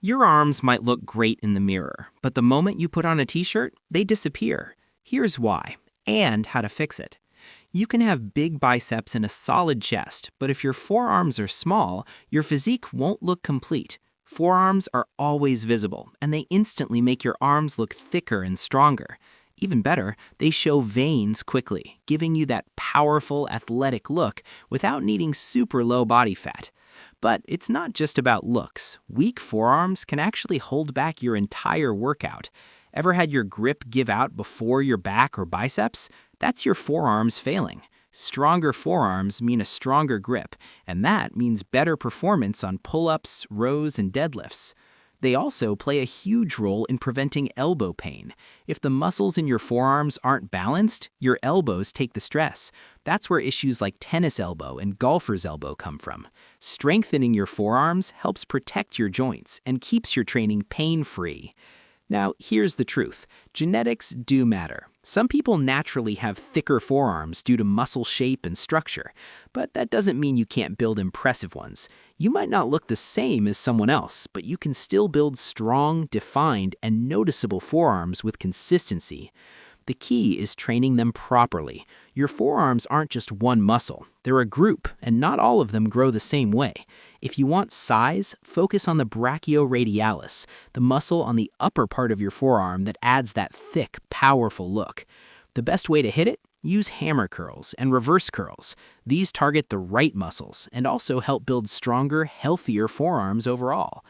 Your arms might look great in the mirror, but the moment you put on a t-shirt, they disappear. Here's why, and how to fix it. You can have big biceps and a solid chest, but if your forearms are small, your physique won't look complete. Forearms are always visible, and they instantly make your arms look thicker and stronger. Even better, they show veins quickly, giving you that powerful, athletic look without needing super low body fat. But it's not just about looks. Weak forearms can actually hold back your entire workout. Ever had your grip give out before your back or biceps? That's your forearms failing. Stronger forearms mean a stronger grip, and that means better performance on pull-ups, rows, and deadlifts. They also play a huge role in preventing elbow pain. If the muscles in your forearms aren't balanced, your elbows take the stress. That's where issues like tennis elbow and golfer's elbow come from. Strengthening your forearms helps protect your joints and keeps your training pain-free. Now, here's the truth. Genetics do matter. Some people naturally have thicker forearms due to muscle shape and structure, but that doesn't mean you can't build impressive ones. You might not look the same as someone else, but you can still build strong, defined, and noticeable forearms with consistency. The key is training them properly. Your forearms aren't just one muscle. They're a group, and not all of them grow the same way. If you want size, focus on the brachioradialis, the muscle on the upper part of your forearm that adds that thick, powerful look. The best way to hit it? Use hammer curls and reverse curls. These target the right muscles and also help build stronger, healthier forearms overall.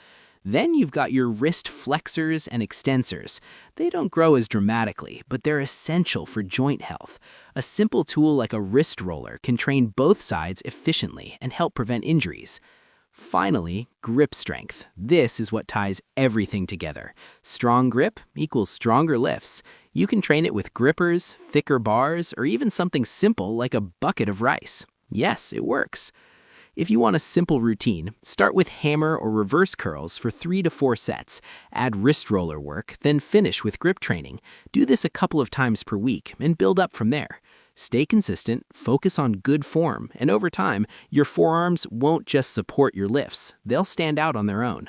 Then you've got your wrist flexors and extensors. They don't grow as dramatically, but they're essential for joint health. A simple tool like a wrist roller can train both sides efficiently and help prevent injuries. Finally, grip strength. This is what ties everything together. Strong grip equals stronger lifts. You can train it with grippers, thicker bars, or even something simple like a bucket of rice. Yes, it works. If you want a simple routine, start with hammer or reverse curls for 3 to 4 sets. Add wrist roller work, then finish with grip training. Do this a couple of times per week and build up from there. Stay consistent, focus on good form, and over time, your forearms won't just support your lifts, they'll stand out on their own.